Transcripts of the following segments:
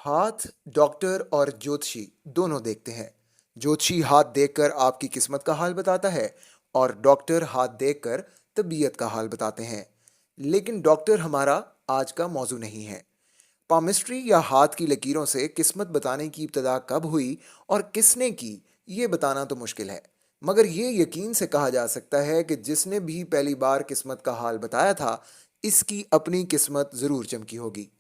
हाथ डॉक्टर और ज्योतिषी दोनों देखते हैं। ज्योतिषी हाथ देखकर आपकी किस्मत का हाल बताता है और डॉक्टर हाथ देखकर तबीयत का हाल बताते हैं। लेकिन डॉक्टर हमारा आज का मौजू नहीं है। पामिस्ट्री या हाथ की लकीरों से किस्मत बताने की इब्तदा कब हुई और किसने की, ये बताना तो मुश्किल है। मगर ये यकीन से कहा जा सकता है कि जिसने भी पहली बार किस्मत का हाल बताया था, इसकी अपनी किस्मत ज़रूर चमकी होगी।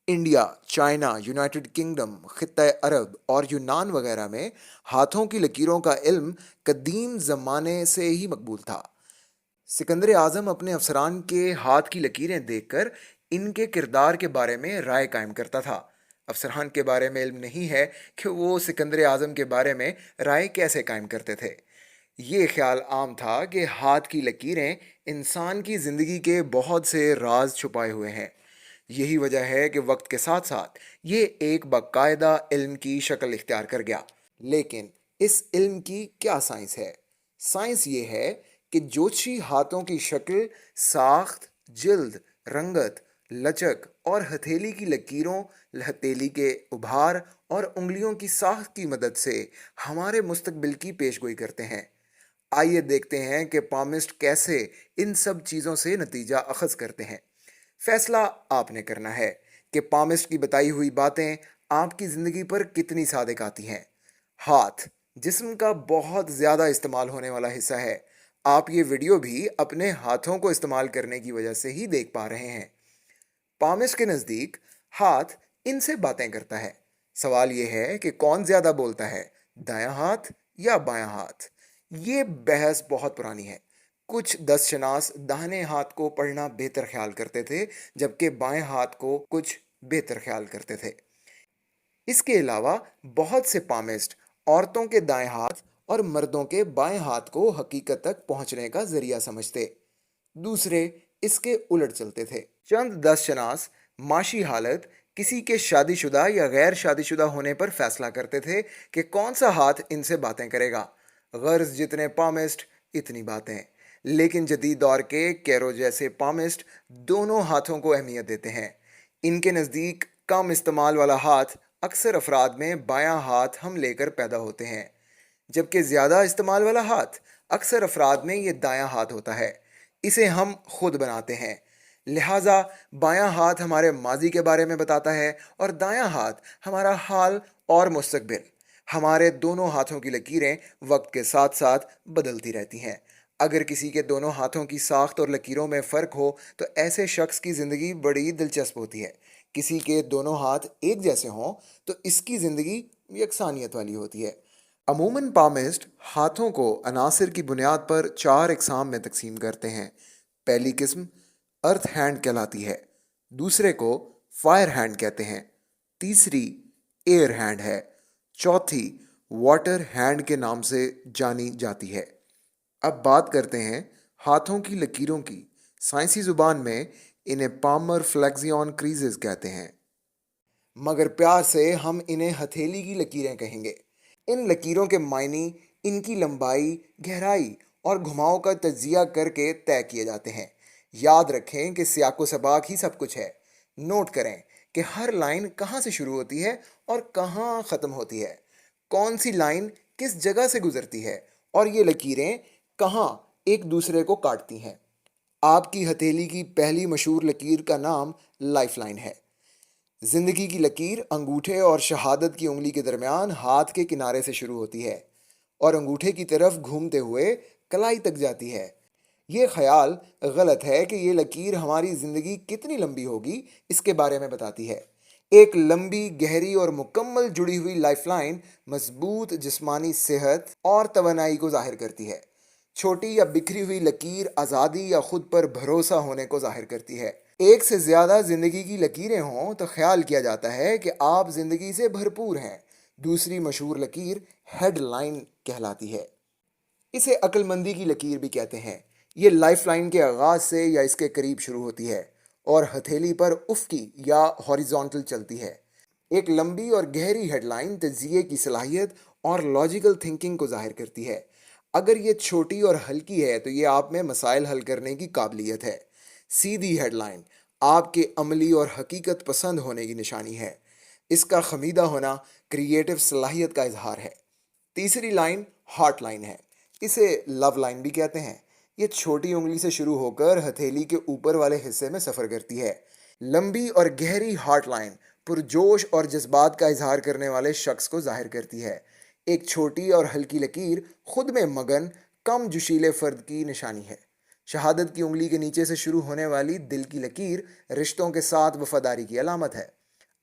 इंडिया, चाइना, यूनाइटेड किंगडम, खित्ता अरब और यूनान वगैरह में हाथों की लकीरों का इल्म कदीम ज़माने से ही मकबूल था। सिकंदर आज़म अपने अफसरान के हाथ की लकीरें देखकर इनके किरदार के बारे में राय कायम करता था। अफसरान के बारे में इल्म नहीं है कि वो सिकंदर आज़म के बारे में राय कैसे कायम करते थे। ये ख्याल आम था कि हाथ की लकीरें इंसान की ज़िंदगी के बहुत से राज छुपाए हुए हैं। यही वजह है कि वक्त के साथ साथ ये एक बाकायदा इल्म की शक्ल इख्तियार कर गया। लेकिन इस इल्म की क्या साइंस है? साइंस ये है कि ज्योतिषी हाथों की शक्ल, साख्त, जिल्द, रंगत, लचक और हथेली की लकीरों, हथेली के उभार और उंगलियों की साख्त की मदद से हमारे मुस्तकबिल की पेशगोई करते हैं। आइए देखते हैं कि पामिस्ट कैसे इन सब चीज़ों से नतीजा अखज़ करते हैं। फैसला आपने करना है कि पामिस्ट की बताई हुई बातें आपकी ज़िंदगी पर कितनी सादिक आती हैं। हाथ जिस्म का बहुत ज़्यादा इस्तेमाल होने वाला हिस्सा है। आप ये वीडियो भी अपने हाथों को इस्तेमाल करने की वजह से ही देख पा रहे हैं। पामिस्ट के नज़दीक हाथ इनसे बातें करता है। सवाल यह है कि कौन ज़्यादा बोलता है, दायां हाथ या बायां हाथ? ये बहस बहुत पुरानी है। कुछ दस्तशनास दाहिने हाथ को पढ़ना बेहतर ख्याल करते थे, जबकि बाएं हाथ को कुछ बेहतर ख्याल करते थे। इसके अलावा बहुत से पामिस्ट औरतों के दाएं हाथ और मर्दों के बाएं हाथ को हकीकत तक पहुंचने का जरिया समझते। दूसरे इसके उलट चलते थे। चंद दस्तशनास माशी हालत, किसी के शादीशुदा या गैर शादीशुदा होने पर फैसला करते थे कि कौन सा हाथ इनसे बातें करेगा। गर्ज जितने पामिस्ट इतनी बातें। लेकिन जदीद दौर के कैरो जैसे पामिस्ट दोनों हाथों को अहमियत देते हैं। इनके नज़दीक कम इस्तेमाल वाला हाथ अक्सर अफराद में बायां हाथ हम लेकर पैदा होते हैं, जबकि ज़्यादा इस्तेमाल वाला हाथ अक्सर अफराद में ये दायां हाथ होता है। इसे हम खुद बनाते हैं। लिहाजा बायां हाथ हमारे माजी के बारे में बताता है और दायां हाथ हमारा हाल और मुस्तकबिल। हमारे दोनों हाथों की लकीरें वक्त के साथ साथ बदलती रहती हैं। अगर किसी के दोनों हाथों की साख्त और लकीरों में फ़र्क हो तो ऐसे शख्स की ज़िंदगी बड़ी दिलचस्प होती है। किसी के दोनों हाथ एक जैसे हों तो इसकी ज़िंदगी यकसानियत वाली होती है। अमूमन पामिस्ट हाथों को अनासिर की बुनियाद पर चार इकसाम में तकसीम करते हैं। पहली किस्म अर्थ हैंड कहलाती है, दूसरे को फायर हैंड कहते हैं, तीसरी एयर हैंड है, चौथी वाटर हैंड के नाम से जानी जाती है। अब बात करते हैं हाथों की लकीरों की। साइंसी ज़ुबान में इन्हें पामर फ्लेक्सियन क्रीजेस कहते हैं, मगर प्यार से हम इन्हें हथेली की लकीरें कहेंगे। इन लकीरों के मायने इनकी लंबाई, गहराई और घुमाव का तज्जिया करके तय किए जाते हैं। याद रखें कि सियाको सबाक ही सब कुछ है। नोट करें कि हर लाइन कहाँ से शुरू होती है और कहाँ ख़त्म होती है, कौन सी लाइन किस जगह से गुजरती है और ये लकीरें कहाँ एक दूसरे को काटती हैं। आपकी हथेली की पहली मशहूर लकीर का नाम लाइफ लाइन है। जिंदगी की लकीर अंगूठे और शहादत की उंगली के दरमियान हाथ के किनारे से शुरू होती है और अंगूठे की तरफ घूमते हुए कलाई तक जाती है। ये ख्याल गलत है कि ये लकीर हमारी ज़िंदगी कितनी लंबी होगी इसके बारे में बताती है। एक लंबी, गहरी और मुकम्मल जुड़ी हुई लाइफलाइन मजबूत जिस्मानी सेहत और तवानाई को जाहिर करती है। छोटी या बिखरी हुई लकीर आज़ादी या खुद पर भरोसा होने को जाहिर करती है। एक से ज़्यादा ज़िंदगी की लकीरें हों तो ख्याल किया जाता है कि आप ज़िंदगी से भरपूर हैं। दूसरी मशहूर लकीर हेडलाइन कहलाती है। इसे अक्लमंदी की लकीर भी कहते हैं। ये लाइफलाइन के आगाज़ से या इसके करीब शुरू होती है और हथेली पर उफ़की या हॉरिजॉन्टल चलती है। एक लंबी और गहरी हेडलाइन तजिए की सलाहियत और लॉजिकल थिंकिंग को जाहिर करती है। अगर ये छोटी और हल्की है तो ये आप में मसाइल हल करने की काबिलियत है। सीधी हेडलाइन आपके अमली और हकीकत पसंद होने की निशानी है। اس کا خمیدہ ہونا کریٹو صلاحیت کا اظہار ہے۔ تیسری لائن ہارٹ لائن ہے، اسے لو لائن بھی کہتے ہیں۔ یہ چھوٹی انگلی سے شروع ہو کر ہتھیلی کے اوپر والے حصے میں سفر کرتی ہے۔ لمبی اور گہری ہارٹ لائن پرجوش اور جذبات کا اظہار کرنے والے شخص کو ظاہر کرتی ہے۔ ایک چھوٹی اور ہلکی لکیر خود میں مگن کم جوشیلے فرد کی نشانی ہے۔ شہادت کی انگلی کے نیچے سے شروع ہونے والی دل کی لکیر رشتوں کے ساتھ وفاداری کی علامت ہے۔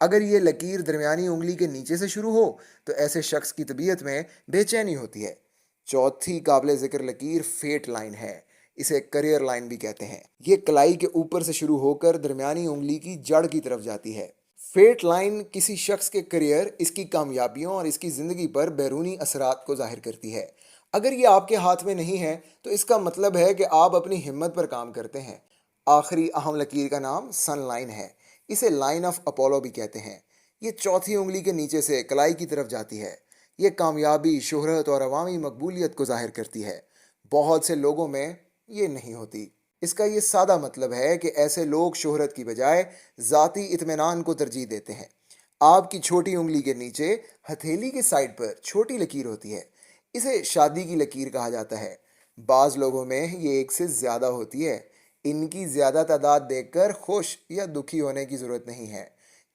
اگر یہ لکیر درمیانی انگلی کے نیچے سے شروع ہو تو ایسے شخص کی طبیعت میں بے چینی ہوتی ہے۔ چوتھی قابل ذکر لکیر فیٹ لائن ہے، اسے کریئر لائن بھی کہتے ہیں۔ یہ کلائی کے اوپر سے شروع ہو کر درمیانی انگلی کی جڑ کی طرف جاتی ہے۔ فیٹ لائن کسی شخص کے کریئر، اس کی کامیابیوں اور اس کی زندگی پر بیرونی اثرات کو ظاہر کرتی ہے۔ اگر یہ آپ کے ہاتھ میں نہیں ہے تو اس کا مطلب ہے کہ آپ اپنی ہمت پر کام کرتے ہیں۔ آخری اہم لکیر کا نام سن لائن ہے، اسے لائن آف اپولو بھی کہتے ہیں۔ یہ چوتھی انگلی کے نیچے سے کلائی کی طرف جاتی ہے۔ یہ کامیابی، شہرت اور عوامی مقبولیت کو ظاہر کرتی ہے۔ بہت سے لوگوں میں یہ نہیں ہوتی۔ اس کا یہ سادہ مطلب ہے کہ ایسے لوگ شہرت کی بجائے ذاتی اطمینان کو ترجیح دیتے ہیں۔ آپ کی چھوٹی انگلی کے نیچے ہتھیلی کے سائڈ پر چھوٹی لکیر ہوتی ہے، اسے شادی کی لکیر کہا جاتا ہے۔ بعض لوگوں میں یہ ایک سے زیادہ ہوتی ہے۔ ان کی زیادہ تعداد دیکھ کر خوش یا دکھی ہونے کی ضرورت نہیں ہے،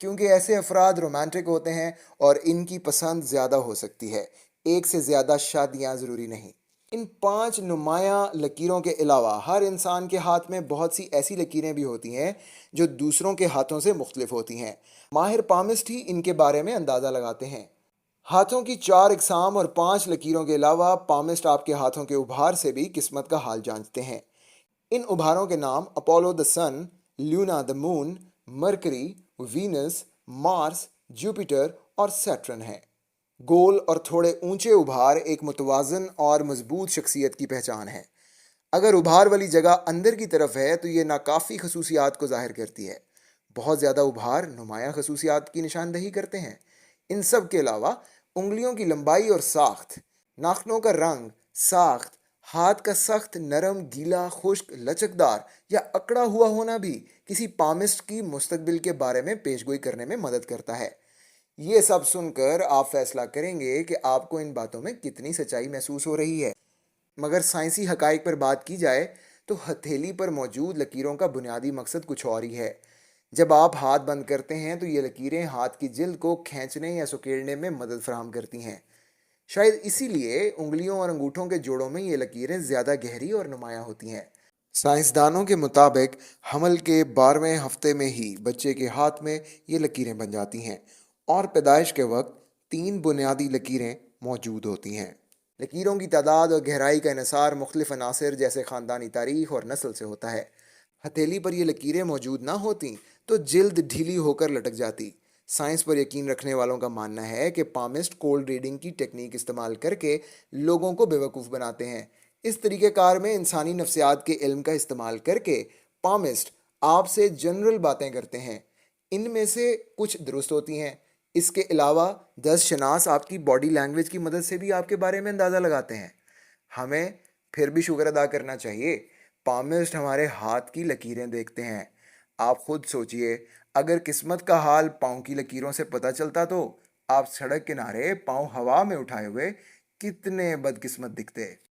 کیونکہ ایسے افراد رومانٹک ہوتے ہیں اور ان کی پسند زیادہ ہو سکتی ہے۔ ایک سے زیادہ شادیاں ضروری نہیں۔ ان 5 نمایاں لکیروں کے علاوہ ہر انسان کے ہاتھ میں بہت سی ایسی لکیریں بھی ہوتی ہیں جو دوسروں کے ہاتھوں سے مختلف ہوتی ہیں۔ ماہر پامسٹ ہی ان کے بارے میں اندازہ لگاتے ہیں۔ ہاتھوں کی 4 اقسام اور 5 لکیروں کے علاوہ پامسٹ آپ کے ہاتھوں کے ابھار سے بھی قسمت کا حال جانچتے ہیں۔ ان ابھاروں کے نام اپولو دا سن، لیونا دا مون، مرکری، وینس، مارس، جوپیٹر اور سیٹرن ہیں۔ گول اور تھوڑے اونچے ابھار ایک متوازن اور مضبوط شخصیت کی پہچان ہے۔ اگر ابھار والی جگہ اندر کی طرف ہے تو یہ ناکافی خصوصیات کو ظاہر کرتی ہے۔ بہت زیادہ ابھار نمایاں خصوصیات کی نشاندہی کرتے ہیں۔ ان سب کے علاوہ انگلیوں کی لمبائی اور ساخت، ناخنوں کا رنگ، ساخت، ہاتھ کا سخت، نرم، گیلا، خشک، لچکدار یا اکڑا ہوا ہونا بھی کسی پامسٹ کی مستقبل کے بارے میں پیشگوئی کرنے میں مدد کرتا ہے۔ یہ سب سن کر آپ فیصلہ کریں گے کہ آپ کو ان باتوں میں کتنی سچائی محسوس ہو رہی ہے۔ مگر سائنسی حقائق پر بات کی جائے تو ہتھیلی پر موجود لکیروں کا بنیادی مقصد کچھ اور ہی ہے۔ جب آپ ہاتھ بند کرتے ہیں تو یہ لکیریں ہاتھ کی جلد کو کھینچنے یا سکیڑنے میں مدد فراہم کرتی ہیں۔ شاید اسی لیے انگلیوں اور انگوٹھوں کے جوڑوں میں یہ لکیریں زیادہ گہری اور نمایاں ہوتی ہیں۔ سائنسدانوں کے مطابق حمل کے 12ویں ہفتے میں ہی بچے کے ہاتھ میں یہ لکیریں بن جاتی ہیں اور پیدائش کے وقت 3 بنیادی لکیریں موجود ہوتی ہیں۔ لکیروں کی تعداد اور گہرائی کا انحصار مختلف عناصر جیسے خاندانی تاریخ اور نسل سے ہوتا ہے۔ ہتھیلی پر یہ لکیریں موجود نہ ہوتیں تو جلد ڈھیلی ہو کر لٹک جاتی۔ سائنس پر یقین رکھنے والوں کا ماننا ہے کہ پامسٹ کولڈ ریڈنگ کی ٹیکنیک استعمال کر کے لوگوں کو بیوقوف بناتے ہیں۔ اس طریقہ کار میں انسانی نفسیات کے علم کا استعمال کر کے پامسٹ آپ سے جنرل باتیں کرتے ہیں۔ ان میں سے کچھ درست ہوتی ہیں۔ اس کے علاوہ دست شناس آپ کی باڈی لینگویج کی مدد سے بھی آپ کے بارے میں اندازہ لگاتے ہیں۔ ہمیں پھر بھی شکر ادا کرنا چاہیے، پامسٹ ہمارے ہاتھ کی لکیریں دیکھتے ہیں۔ آپ خود سوچئے، اگر قسمت کا حال پاؤں کی لکیروں سے پتہ چلتا تو آپ سڑک کنارے پاؤں ہوا میں اٹھائے ہوئے کتنے بدقسمت دکھتے۔